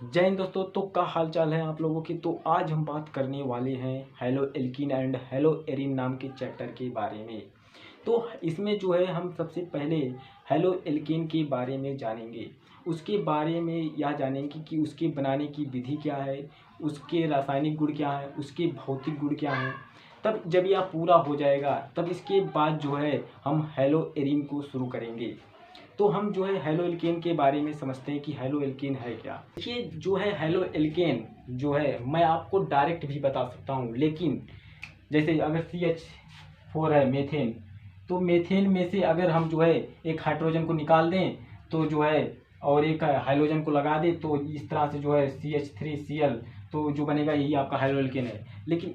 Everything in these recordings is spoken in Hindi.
जय हिंद दोस्तों। तो क्या हाल चाल है आप लोगों की। तो आज हम बात करने वाले हैं hello alkene and hello Erin नाम के चैप्टर के बारे में। तो इसमें जो है हम सबसे पहले हेलो एल्कीन के बारे में जानेंगे। उसके बारे में यह जानेंगे कि उसके बनाने की विधि क्या है, उसके रासायनिक गुण क्या है, उसके भौतिक गुण क्या हैं। तब जब यह पूरा हो जाएगा तब इसके बाद जो है हम हेलो एरिन को शुरू करेंगे। तो हम जो है हेलो एल्केन के बारे में समझते हैं कि हेलो एल्केन है क्या। देखिए जो है हेलो एल्केन जो है मैं आपको डायरेक्ट भी बता सकता हूँ, लेकिन जैसे अगर CH4 है मेथेन, तो मेथेन में से अगर हम जो है एक हाइड्रोजन को निकाल दें तो जो है और एक हाइड्रोजन को लगा दें तो इस तरह से जो है CH3Cl, तो जो बनेगा यही आपका हेलो एल्केन है। लेकिन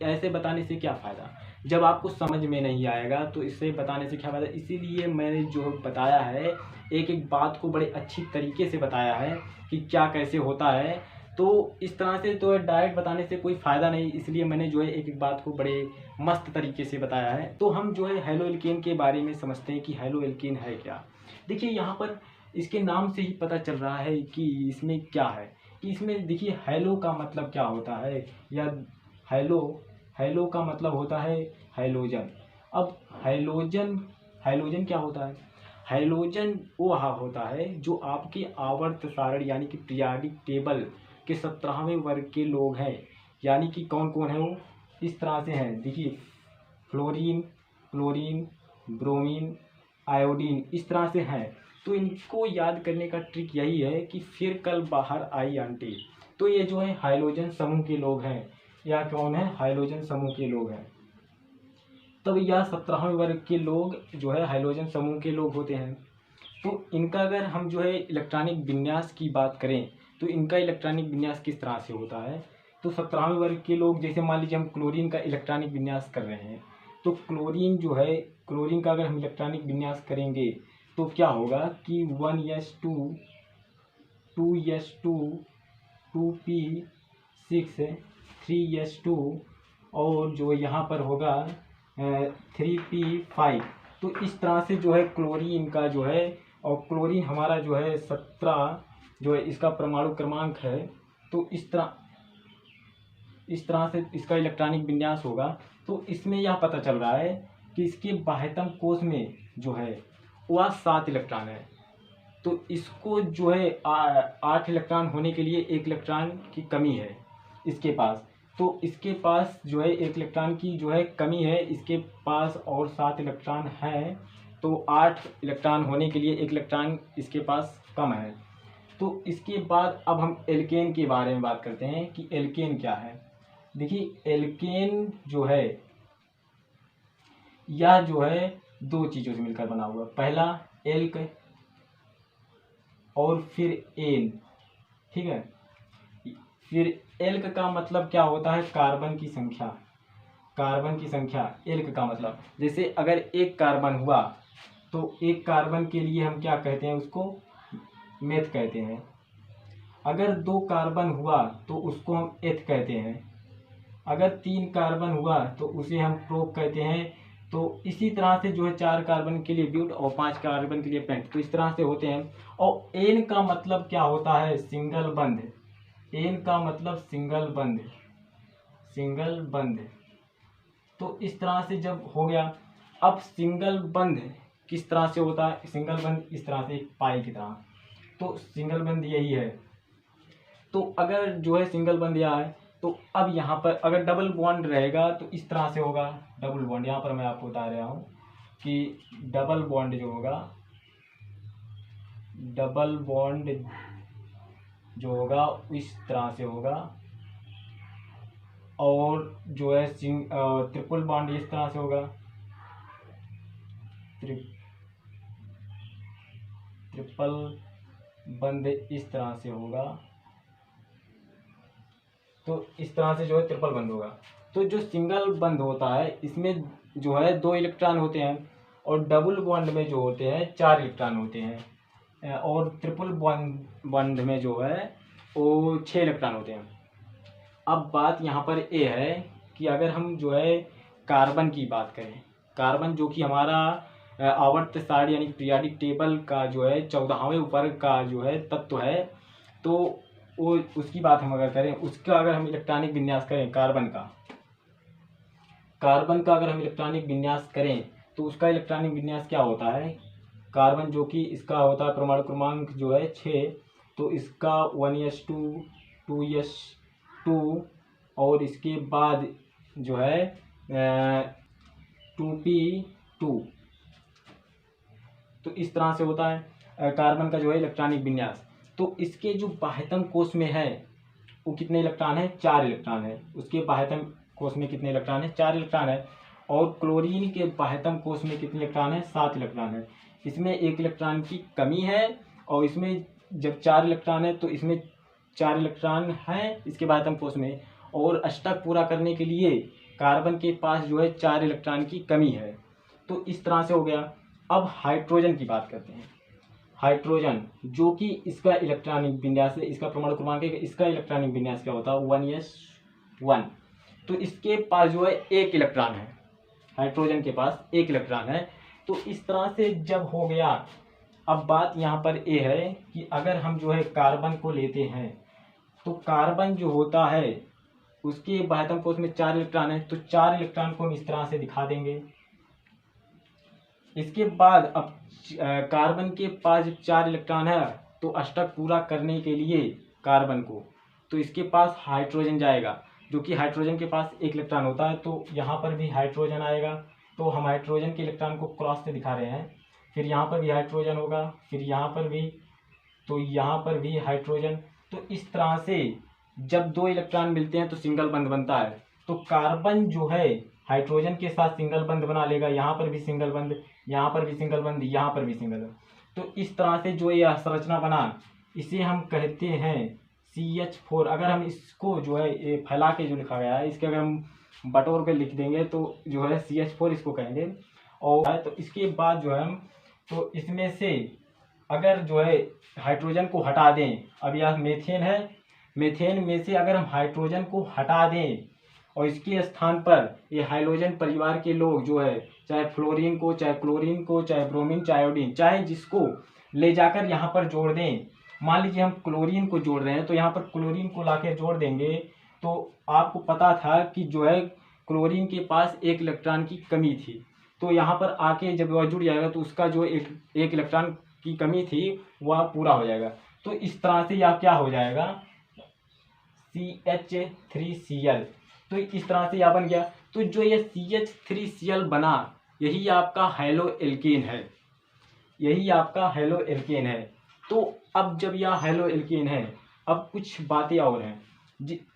ऐसे बताने से क्या फ़ायदा जब आपको समझ में नहीं आएगा, तो इससे बताने से क्या फ़ायदा। इसीलिए मैंने जो बताया है एक एक बात को बड़े अच्छी तरीके से बताया है कि क्या कैसे होता है। तो इस तरह से तो डायरेक्ट बताने से कोई फ़ायदा नहीं, इसलिए मैंने जो है एक एक बात को बड़े मस्त तरीके से बताया है। तो हम जो है हेलो एल्केन के बारे में समझते हैं कि हेलो एल्केन है क्या। देखिए यहाँ पर इसके नाम से ही पता चल रहा है कि इसमें क्या है। कि इसमें देखिए हेलो का मतलब क्या होता है, या हेलो हेलो का मतलब होता है हाइलोजन। अब हाइलोजन हाइलोजन क्या होता है। हाइलोजन वो होता है जो आपके आवर्त सारणी यानी कि पीरियाडिक टेबल के 17वें वर्ग के लोग हैं। यानी कि कौन कौन है वो इस तरह से हैं। देखिए फ्लोरीन, क्लोरीन, ब्रोमीन, आयोडीन इस तरह से हैं। तो इनको याद करने का ट्रिक यही है कि फिर कल बाहर आई आंटी। तो ये जो है हाइलोजन समूह के लोग हैं। या कौन है, हाइलोजन समूह के लोग हैं। तब यह 17वें वर्ग के लोग जो है हाइलोजन समूह के लोग होते हैं। तो इनका अगर हम जो है इलेक्ट्रॉनिक विन्यास की बात करें तो इनका इलेक्ट्रॉनिक विन्यास किस तरह से होता है। तो 17वें वर्ग के लोग, जैसे मान लीजिए हम क्लोरीन का इलेक्ट्रॉनिक विन्यास कर रहे हैं, तो क्लोरीन जो है क्लोरीन का अगर हम इलेक्ट्रॉनिक विन्यास करेंगे तो क्या होगा कि 1s2 2s2 2p6 3s2 और जो यहाँ पर होगा 3p5। तो इस तरह से जो है क्लोरीन का जो है, और क्लोरीन हमारा जो है 17 जो है इसका परमाणु क्रमांक है। तो इस तरह से इसका इलेक्ट्रॉनिक विन्यास होगा। तो इसमें यह पता चल रहा है कि इसके बाह्यतम कोश में जो है वह 7 इलेक्ट्रॉन है। तो इसको जो है 8 इलेक्ट्रॉन होने के लिए एक इलेक्ट्रॉन की कमी है इसके पास। तो इसके पास जो है एक इलेक्ट्रॉन की जो है कमी है, इसके पास और 7 इलेक्ट्रॉन है। तो 8 इलेक्ट्रॉन होने के लिए एक इलेक्ट्रॉन इसके पास कम है। तो इसके बाद अब हम एल्केन के बारे में बात करते हैं कि एल्केन क्या है। देखिए एल्केन जो है यह जो है दो चीज़ों से मिलकर बना हुआ। पहला एल्क और फिर एन, ठीक है। फिर एल्क का मतलब क्या होता है, कार्बन की संख्या। कार्बन की संख्या एल्क का मतलब, जैसे अगर एक कार्बन हुआ तो एक कार्बन के लिए हम क्या कहते हैं, उसको मेथ कहते हैं। अगर 2 कार्बन हुआ तो उसको हम एथ कहते हैं। अगर 3 कार्बन हुआ तो उसे हम प्रोप कहते हैं। तो इसी तरह से जो है 4 कार्बन के लिए ब्यूट और 5 कार्बन के लिए पेंट, तो इस तरह से होते हैं। और एन का मतलब क्या होता है, सिंगल बंध। एन का मतलब सिंगल बंध, सिंगल बंध। तो इस तरह से जब हो गया, अब सिंगल बंध किस तरह से होता है, सिंगल बंध इस तरह से एक पाई की तरह। तो सिंगल बंध यही है। तो अगर जो है सिंगल बंध यह है, तो अब यहाँ पर अगर डबल बॉन्ड रहेगा तो इस तरह से होगा। डबल बॉन्ड यहाँ पर मैं आपको बता रहा हूँ कि डबल बॉन्ड जो होगा, डबल बॉन्ड जो होगा इस तरह से होगा। और जो है ट्रिपल बॉन्ड इस तरह से होगा। ट्रिपल बंध इस तरह से होगा। तो इस तरह से जो है ट्रिपल बंध होगा। तो जो सिंगल बंध होता है इसमें जो है 2 इलेक्ट्रॉन होते हैं, और डबल बॉन्ड में जो होते हैं 4 इलेक्ट्रॉन होते हैं, और ट्रिपल बॉन्ड में जो है वो 6 इलेक्ट्रॉन होते हैं। अब बात यहाँ पर ये है कि अगर हम जो है कार्बन की बात करें, कार्बन जो कि हमारा आवर्त सारणी यानी पीरियाडिक टेबल का जो है 14वें वर्ग का जो है तत्व है, तो वो उसकी बात हम अगर करें, उसका अगर हम इलेक्ट्रॉनिक विन्यास करें, कार्बन का अगर हम इलेक्ट्रॉनिक विन्यास करें तो उसका इलेक्ट्रॉनिक विन्यास क्या होता है। कार्बन जो कि इसका होता है परमाणु क्रमांक जो है 6, तो इसका 1s2 2s2 और इसके बाद जो है 2p2। तो इस तरह से होता है कार्बन का जो है इलेक्ट्रॉनिक विन्यास। तो इसके जो बाह्यतम कोश में है वो कितने इलेक्ट्रॉन है, 4 इलेक्ट्रॉन है। उसके बाह्यतम कोश में कितने इलेक्ट्रॉन है, 4 इलेक्ट्रॉन है। और क्लोरीन के बाह्यतम कोश में कितने इलेक्ट्रॉन है, 7 इलेक्ट्रॉन है। इसमें 1 इलेक्ट्रॉन की कमी है, और इसमें जब 4 इलेक्ट्रॉन है तो इसमें 4 इलेक्ट्रॉन हैं इसके बाह्यतम कोश में, और अष्टक पूरा करने के लिए कार्बन के पास जो है 4 इलेक्ट्रॉन की कमी है। तो इस तरह से हो गया। अब हाइड्रोजन की बात करते हैं। हाइड्रोजन जो कि इसका इलेक्ट्रॉनिक विन्यास है, इसका परमाणु क्रमांक है, इसका इलेक्ट्रॉनिक विन्यास क्या होता है, 1s1। तो इसके पास जो है 1 इलेक्ट्रॉन है, हाइड्रोजन के पास 1 इलेक्ट्रॉन है। तो इस तरह से जब हो गया, अब बात यहाँ पर ये है कि अगर हम जो है कार्बन को लेते हैं तो कार्बन जो होता है उसके बाह्यतम कोश में 4 इलेक्ट्रॉन है, तो 4 इलेक्ट्रॉन को हम इस तरह से दिखा देंगे। इसके बाद अब कार्बन के पास जब 4 इलेक्ट्रॉन है तो अष्टक पूरा करने के लिए कार्बन को, तो इसके पास हाइड्रोजन जाएगा, जो कि हाइड्रोजन के पास 1 इलेक्ट्रॉन होता है। तो यहाँ पर भी हाइड्रोजन आएगा, तो हम हाइड्रोजन के इलेक्ट्रॉन को क्रॉस से दिखा रहे हैं। फिर यहाँ पर भी हाइड्रोजन होगा, फिर यहाँ पर भी, तो यहाँ पर भी हाइड्रोजन। तो इस तरह से जब 2 इलेक्ट्रॉन मिलते हैं तो सिंगल बंध बनता है। तो कार्बन जो है हाइड्रोजन के साथ सिंगल बंध बना लेगा, यहाँ पर भी सिंगल बंध, यहाँ पर भी सिंगल बंध, यहाँ पर भी सिंगल बंध। तो इस तरह से जो यह संरचना बना, इसे हम कहते हैं CH4। अगर हम इसको जो है ये फैला के जो लिखा गया है, इसके अगर हम बटोर के लिख देंगे तो जो है CH4 इसको कहेंगे। और तो इसके बाद जो है हम, तो इसमें से अगर जो है हाइड्रोजन को हटा दें, अब यह मीथेन है, मीथेन में से अगर हम हाइड्रोजन को हटा दें और इसके स्थान पर ये हाइड्रोजन परिवार के लोग जो है, चाहे फ्लोरीन को, चाहे क्लोरीन को, चाहे ब्रोमीन, चाहे आयोडीन, चाहे जिसको ले जाकर यहाँ पर जोड़ दें। मान लीजिए हम क्लोरीन को जोड़ रहे हैं, तो यहाँ पर क्लोरीन को लाकर जोड़ देंगे। तो आपको पता था कि जो है क्लोरीन के पास 1 इलेक्ट्रॉन की कमी थी, तो यहाँ पर आके जब वह जुड़ जाएगा तो उसका जो एक इलेक्ट्रॉन की कमी थी वह पूरा हो जाएगा। तो इस तरह से यह क्या हो जाएगा, CH3Cl। तो इस तरह से यह बन गया। तो जो ये CH3Cl बना, यही आपका हैलो एल्केन है, यही आपका हैलो एल्केन है। तो अब जब यह हैलो एल्केन है, अब कुछ बातें और हैं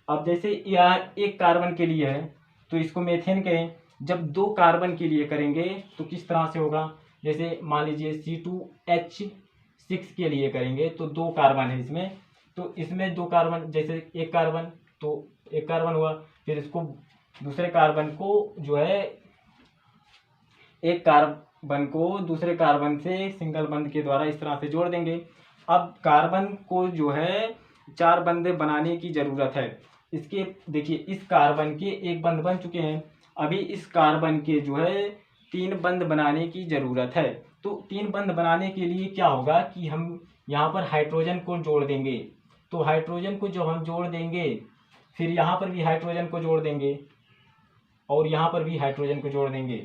अब जैसे यह 1 कार्बन के लिए है तो इसको मेथेन कहें। जब 2 कार्बन के लिए करेंगे तो किस तरह से होगा, जैसे मान लीजिए C2H6 के लिए करेंगे तो 2 कार्बन है इसमें, तो इसमें 2 कार्बन, जैसे 1 कार्बन, तो 1 कार्बन हुआ। फिर इसको दूसरे कार्बन को जो है, एक कार्बन को दूसरे कार्बन से सिंगल बंध के द्वारा इस तरह से जोड़ देंगे। अब कार्बन को जो है 4 बंधे बनाने की जरूरत है। इसके देखिए, इस कार्बन के 1 बंध बन चुके हैं, अभी इस कार्बन के जो है 3 बंध बनाने की जरूरत है। तो 3 बंध बनाने के लिए क्या होगा कि हम यहाँ पर हाइड्रोजन को जोड़ देंगे। तो हाइड्रोजन को जब हम जोड़ देंगे, फिर यहाँ पर भी हाइड्रोजन को जोड़ देंगे, और यहाँ पर भी हाइड्रोजन को जोड़ देंगे।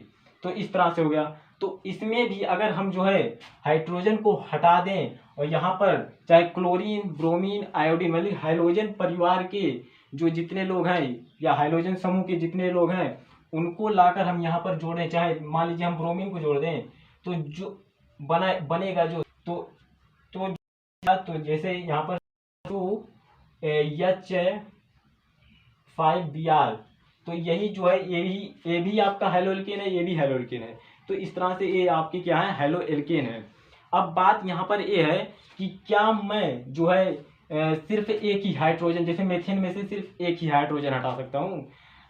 तो इस तरह से हो गया। तो इसमें भी अगर हम जो है हाइड्रोजन को हटा दें और यहाँ पर चाहे क्लोरीन, ब्रोमीन, आयोडीन, मतलब हाइड्रोजन परिवार के जो जितने लोग हैं या हाइड्रोजन समूह के जितने लोग हैं उनको लाकर हम यहाँ पर जोड़ें, चाहे मान लीजिए हम ब्रोमीन को जोड़ दें, तो जो बनेगा जो, तो जैसे यहाँ पर 2H5Br, तो यही जो है ये भी आपका हैलो एल्केन है, ये भी हैलो एल्केन है। तो इस तरह से ये आपकी क्या है, हैलो एल्केन है। अब बात यहाँ पर ये है कि क्या मैं जो है सिर्फ एक ही हाइड्रोजन, जैसे मेथेन में से सिर्फ एक ही हाइड्रोजन हटा सकता हूँ,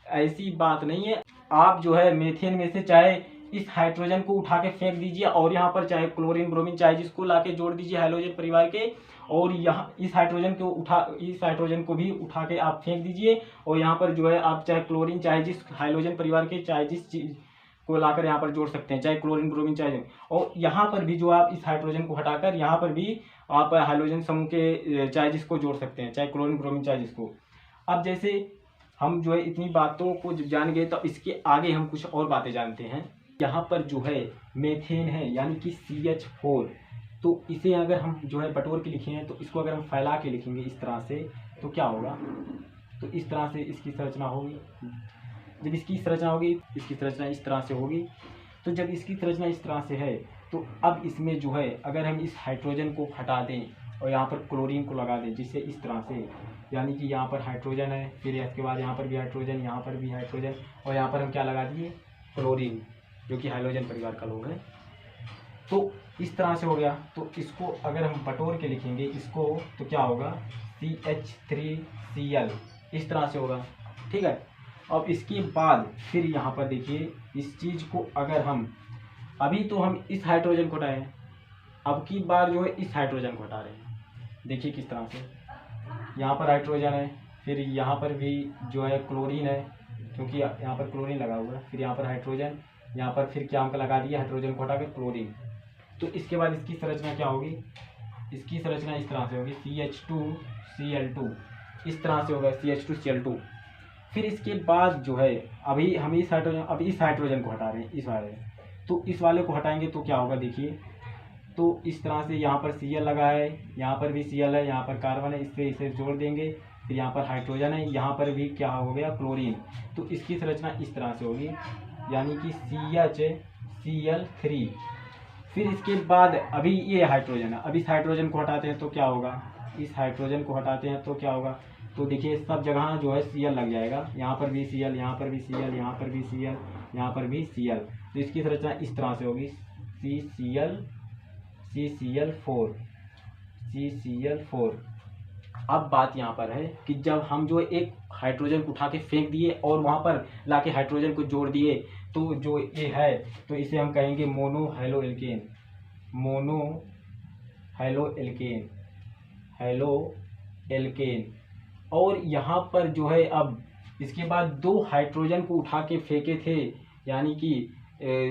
ऐसी बात नहीं है। आप जो है मेथेन में से चाहे इस हाइड्रोजन को उठा के फेंक दीजिए और यहाँ पर चाहे क्लोरीन, ब्रोमीन, चाहे जिसको लाके जोड़ दीजिए हाइड्रोजन परिवार के, और यहाँ इस हाइड्रोजन को भी उठा के आप फेंक दीजिए, और यहाँ पर जो है आप चाहे क्लोरीन, चाहे जिस हाइड्रोजन परिवार के, चाहे जिस चीज को लाकर यहाँ पर जोड़ सकते हैं, चाहे क्लोरीन ब्रोमीन चाहे, और यहाँ पर भी जो आप इस हाइड्रोजन को हटाकर यहाँ पर भी आप हाइड्रोजन समूह के चाहे जिसको जोड़ सकते हैं, चाहे क्लोरीन ब्रोमीन चाहे जिसको। अब जैसे हम जो है इतनी बातों को जान गए, तो इसके आगे हम कुछ और बातें जानते हैं। यहाँ पर जो है मेथेन है यानी कि CH4, तो इसे अगर हम जो है बटोर के लिखे हैं, तो इसको अगर हम फैला के लिखेंगे इस तरह से तो क्या होगा, तो इस तरह से इसकी संरचना होगी। जब इसकी संरचना होगी, इसकी संरचना इस तरह से होगी, तो जब इसकी संरचना इस तरह से है, तो अब इसमें जो है अगर हम इस हाइड्रोजन को हटा दें और यहाँ पर क्लोरीन को लगा दें, जिससे इस तरह से, यानी कि यहाँ पर हाइड्रोजन है, फिर इसके बाद यहाँ पर भी हाइड्रोजन, यहाँ पर भी हाइड्रोजन, और यहाँ पर हम क्या लगा दिए, क्लोरीन, जो कि हाइड्रोजन परिवार का लोग है। तो इस तरह से हो गया। तो इसको अगर हम बटोर के लिखेंगे इसको, तो क्या होगा, CH3Cl, इस तरह से होगा, ठीक है। अब इसके बाद फिर यहाँ पर देखिए, इस चीज़ को अगर हम, अभी तो हम इस हाइड्रोजन को हटाए, अब की बार जो है इस हाइड्रोजन को हटा रहे हैं, देखिए किस तरह से, यहाँ पर हाइड्रोजन है, फिर यहाँ पर भी जो है क्लोरीन है, क्योंकि यहाँ पर क्लोरीन लगा हुआ है, फिर यहाँ पर हाइड्रोजन, यहाँ पर फिर क्या हमका लगा दिया, हाइड्रोजन को हटाकर क्लोरीन। तो इसके बाद इसकी संरचना क्या होगी, इसकी संरचना इस तरह से होगी, CH2Cl2, इस तरह से होगा, CH2Cl2। फिर इसके बाद जो है अभी हम इस हाइड्रोजन को हटा रहे हैं, इस वाले, तो इस वाले को हटाएंगे तो क्या होगा, देखिए, तो इस तरह से यहाँ पर Cl लगा है, यहाँ पर भी Cl है, यहाँ पर कार्बन है, इससे इसे जोड़ देंगे, फिर यहाँ पर हाइड्रोजन है, यहाँ पर भी क्या हो गया, क्लोरीन। तो इसकी संरचना इस तरह से होगी, यानी कि CHCl3। फिर इसके बाद अभी ये हाइड्रोजन है, अब इस हाइड्रोजन को हटाते हैं तो क्या होगा, इस हाइड्रोजन को हटाते हैं तो क्या होगा, तो देखिए सब जगह जो है Cl लग जाएगा, यहाँ पर भी Cl, यहाँ पर भी Cl, यहाँ पर भी Cl, यहाँ पर भी Cl। तो इसकी संरचना इस तरह से होगी, CCl4। अब बात यहाँ पर है कि जब हम जो एक हाइड्रोजन को उठा के फेंक दिए और वहाँ पर लाके हाइड्रोजन को जोड़ दिए, तो जो ये है, तो इसे हम कहेंगे मोनो हैलो एल्केन। और यहाँ पर जो है अब इसके बाद दो हाइड्रोजन को उठा के फेंके थे, यानी कि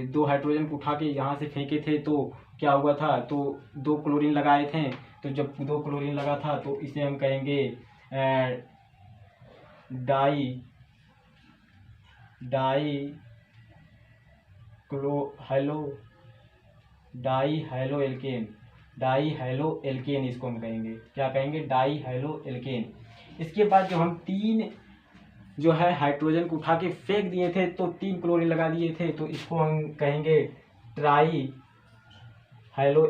दो हाइड्रोजन को उठा के यहाँ से फेंके थे, तो क्या हुआ था, तो दो क्लोरीन लगाए थे, तो जब दो क्लोरीन लगा था तो इसे हम कहेंगे डाई हैलो एल्केन, इसको हम कहेंगे, क्या कहेंगे, डाई हैलो एल्केन। इसके बाद जो हम तीन जो है हाइड्रोजन को उठा के फेंक दिए थे, तो तीन क्लोरीन लगा दिए थे, तो इसको हम कहेंगे ट्राई हैलो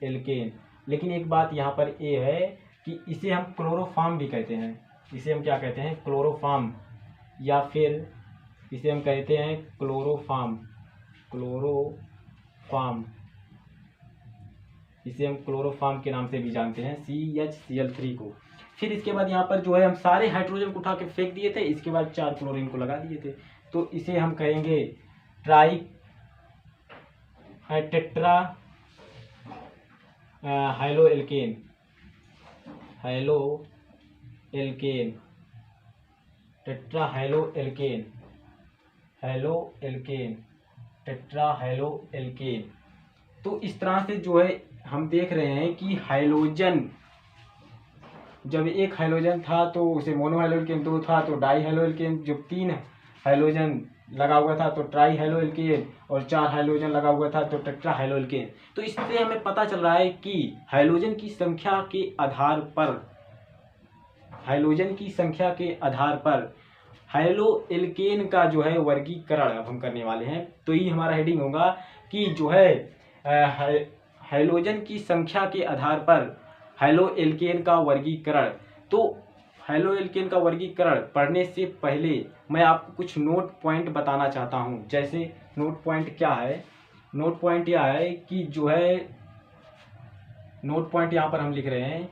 एल्केन। लेकिन एक बात यहाँ पर ये है कि इसे हम क्लोरोफॉर्म भी कहते हैं, इसे हम क्या कहते हैं, क्लोरोफॉर्म, या फिर इसे हम कहते हैं क्लोरोफॉर्म, इसे हम क्लोरोफॉर्म के नाम से भी जानते हैं, CHCl3 को। फिर इसके बाद यहाँ पर जो है हम सारे हाइड्रोजन को उठा के फेंक दिए थे, इसके बाद 4 क्लोरीन को लगा दिए थे, तो इसे हम कहेंगे tetrahaloalkane, tetrahaloalkane. तो इस तरह से जो है हम देख रहे हैं कि हाइड्रोजन, जब एक हाइड्रोजन था तो उसे मोनो हैलो एल्केन, दो था तो डाई हैलो एल्केन, जब तीन हाइड्रोजन लगा हुआ था तो ट्राई हैलो एल्केन, और 4 हाइड्रोजन लगा हुआ था तो टेट्रा हैलो एल्केन। तो इससे हमें पता चल रहा है कि हाइड्रोजन की संख्या के आधार पर हैलो एल्केन का जो है वर्गीकरण अब हम करने वाले हैं। तो ये हमारा हेडिंग होगा कि जो है हाइड्रोजन की संख्या के आधार पर हैलो एल्केन का वर्गीकरण। तो हैलो एल्केन का वर्गीकरण पढ़ने से पहले मैं आपको कुछ नोट पॉइंट बताना चाहता हूँ। जैसे नोट पॉइंट क्या है, नोट पॉइंट यह है कि जो है, नोट पॉइंट यहाँ पर हम लिख रहे हैं,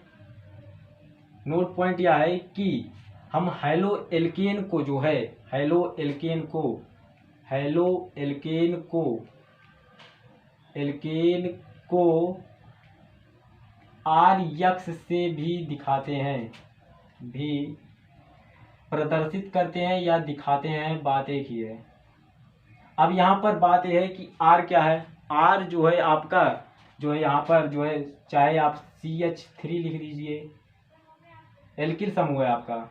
नोट पॉइंट यह है कि हम हैलो एल्केन को जो है, हैलो एल्केन को RX से भी दिखाते हैं, प्रदर्शित करते हैं या दिखाते हैं, बात एक ही है। अब यहाँ पर बात यह है कि आर क्या है। आर जो है आपका जो है यहाँ पर जो है, चाहे आप CH3 लिख दीजिए, एल्किल समूह है आपका।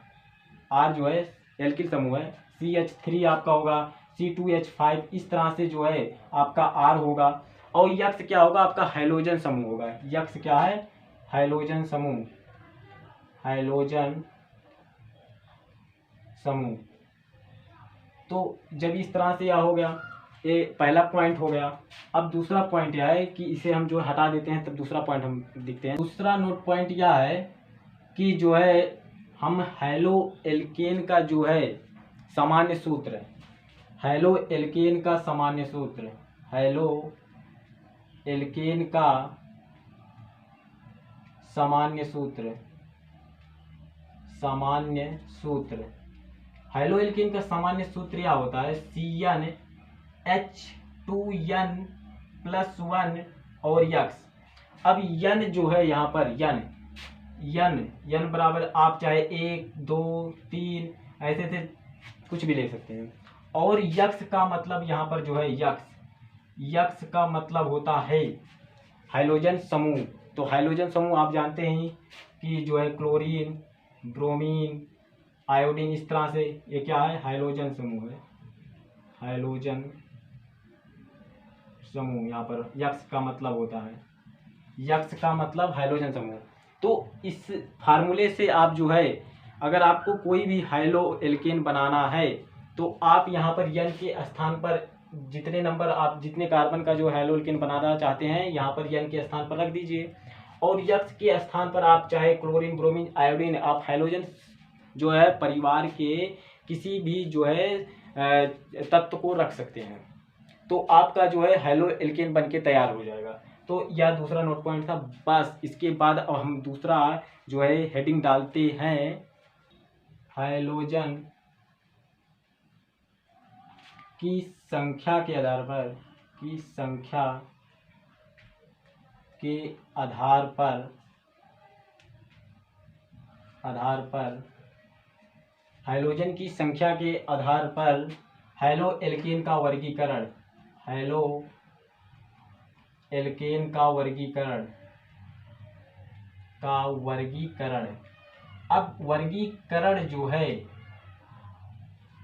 आर जो है एल्किल समूह है। CH3 आपका होगा, C2H5, इस तरह से जो है आपका आर होगा। और यक्स क्या होगा आपका, हैलोजन समूह होगा। यक्स क्या है, हैलोजन समूह, हैलोजन समूह। तो जब इस तरह से यह हो गया, ये पहला पॉइंट हो गया। अब दूसरा पॉइंट यह है कि इसे हम जो हटा देते हैं, तब दूसरा पॉइंट हम दिखते हैं। दूसरा नोट पॉइंट यह है कि जो है हम हैलो एल्केन का जो है सामान्य सूत्र, हैलो एल्केन का सामान्य सूत्र, हैलो एल्केन का सामान्य सूत्र, सामान्य सूत्र, हैलो एल्केन का सामान्य सूत्र यह होता है CnH2n+1 और यक्स। अब यन जो है यहाँ पर यन बराबर आप चाहे 1 2 3 ऐसे से कुछ भी ले सकते हैं। और यक्स का मतलब यहाँ पर जो है यक्स का मतलब होता है हाइड्रोजन समूह। तो हाइड्रोजन समूह आप जानते हैं कि जो है क्लोरीन, ब्रोमीन, आयोडीन, इस तरह से ये क्या है, हाइड्रोजन समूह है। हाइड्रोजन समूह यहाँ पर यक्स का मतलब होता है, यक्स का मतलब हाइड्रोजन समूह। तो इस फार्मूले से आप जो है, अगर आपको कोई भी हाइलो एल्केन बनाना है तो आप यहाँ पर यन के स्थान पर जितने नंबर आप जितने कार्बन का जो हाइलो एल्केन बनाना चाहते हैं यहाँ पर यन के स्थान पर रख दीजिए। और यक्स के स्थान पर आप चाहे क्लोरीन, ब्रोमीन, आयोडीन, आप हाइड्रोजन जो है परिवार के किसी भी जो है तत्व को रख सकते हैं। तो आपका जो है हैलो एल्केन बन के तैयार हो जाएगा। तो यह दूसरा नोट पॉइंट था। बस इसके बाद अब हम दूसरा जो है हेडिंग डालते हैं, हाइड्रोजन की संख्या के आधार पर, की संख्या के आधार पर हाइड्रोजन की संख्या के आधार पर हैलो एल्केन का वर्गीकरण, हैलो एल्केन का वर्गीकरण। अब वर्गीकरण जो है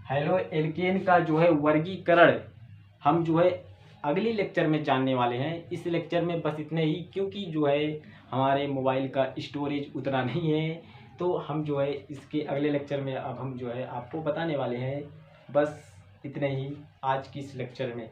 हैलो एल्केन का जो है वर्गीकरण हम जो है अगली लेक्चर में जानने वाले हैं। इस लेक्चर में बस इतने ही, क्योंकि जो है हमारे मोबाइल का स्टोरेज उतना नहीं है। तो हम जो है इसके अगले लेक्चर में अब हम जो है आपको बताने वाले हैं। बस इतने ही आज की इस लेक्चर में।